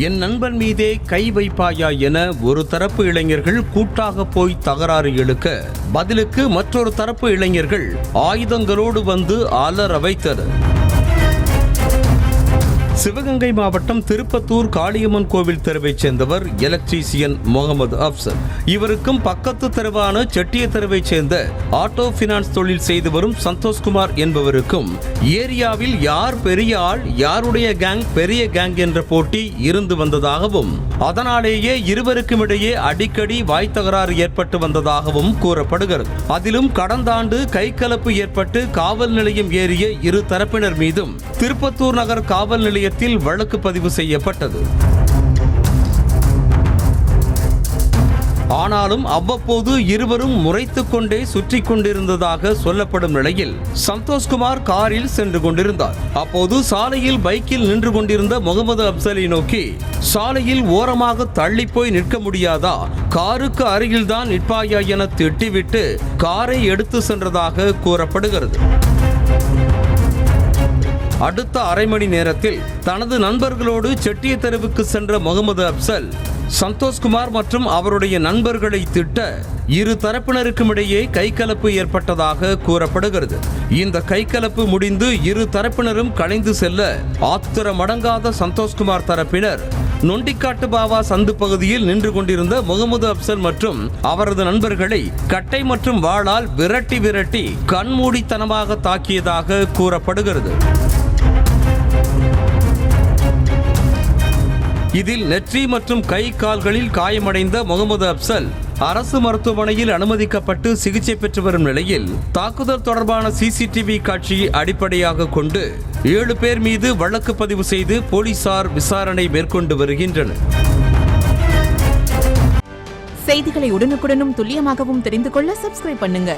என் நண்பன் மீதே கை வைப்பாயா என ஒரு தரப்பு இளைஞர்கள் கூட்டாக போய் தகராறு இழுக்க, பதிலுக்கு மற்றொரு தரப்பு இளைஞர்கள் ஆயுதங்களோடு வந்து அலற வைத்தனர். சிவகங்கை மாவட்டம் திருப்பத்தூர் காளியம்மன் கோவில் தெருவைச் சேர்ந்தவர் எலக்ட்ரீசியன் முகமது அப்சல். இவருக்கும் பக்கத்து தெருவான செட்டிய தெருவைச் சேர்ந்த ஆட்டோ பினான்ஸ் தொழில் செய்து வரும் சந்தோஷ்குமார் என்பவருக்கும் ஏரியாவில் யார் பெரிய ஆள், யாருடைய கேங் பெரிய கேங் என்ற போட்டி இருந்து வந்ததாகவும், அதனாலேயே இருவருக்கும் இடையே அடிக்கடி வாய் தகராறு ஏற்பட்டு வந்ததாகவும் கூறப்படுகிறது. அதிலும் கடந்த ஆண்டு கைகலப்பு ஏற்பட்டு காவல் நிலையம் ஏறிய இரு தரப்பினர் மீதும் திருப்பத்தூர் நகர் காவல் நிலையத்தில் வழக்கு பதிவு செய்யப்பட்டது. ஆனாலும் அவ்வப்போது இருவரும் முறைத்துக் கொண்டே சுற்றி கொண்டிருந்ததாக சொல்லப்படும் நிலையில் சந்தோஷ்குமார் காரில் சென்று கொண்டிருந்தார். அப்போது சாலையில் பைக்கில் நின்று கொண்டிருந்த முகமது அப்சலை நோக்கி, சாலையில் ஓரமாக தள்ளி போய் நிற்க முடியாதா, காருக்கு அருகில்தான் நிற்பாயா என திட்டிவிட்டு காரை எடுத்து சென்றதாக கூறப்படுகிறது. அடுத்த அரை மணி நேரத்தில் தனது நண்பர்களோடு செட்டிய தெருவுக்கு சென்ற முகமது அப்சல் சந்தோஷ்குமார் மற்றும் அவருடைய நண்பர்களை திட்ட இரு தரப்பினருக்கும் இடையே கைகலப்பு ஏற்பட்டதாக கூறப்படுகிறது. இந்த கைகலப்பு முடிந்து இரு தரப்பினரும் கலைந்து செல்ல ஆத்திரமடங்காத சந்தோஷ்குமார் தரப்பினர் நொண்டிக்காட்டு பாவா சந்து பகுதியில் நின்று கொண்டிருந்த முகமது அப்சல் மற்றும் அவரது நண்பர்களை கட்டை மற்றும் வாளால் விரட்டி கண்மூடித்தனமாக தாக்கியதாக கூறப்படுகிறது. இதில் நெற்றி மற்றும் கை கால்களில் காயமடைந்த முகமது அப்சல் அரசு மருத்துவமனையில் அனுமதிக்கப்பட்டு சிகிச்சை பெற்று வரும் நிலையில், தாக்குதல் தொடர்பான சிசிடிவி காட்சியை அடிப்படையாக கொண்டு 7 பேர் மீது வழக்கு பதிவு செய்து போலீசார் விசாரணை மேற்கொண்டு வருகின்றனர். செய்திகளை உடனுக்குடனும் துல்லியமாகவும் தெரிந்து கொள்ள சப்ஸ்கிரைப் பண்ணுங்க.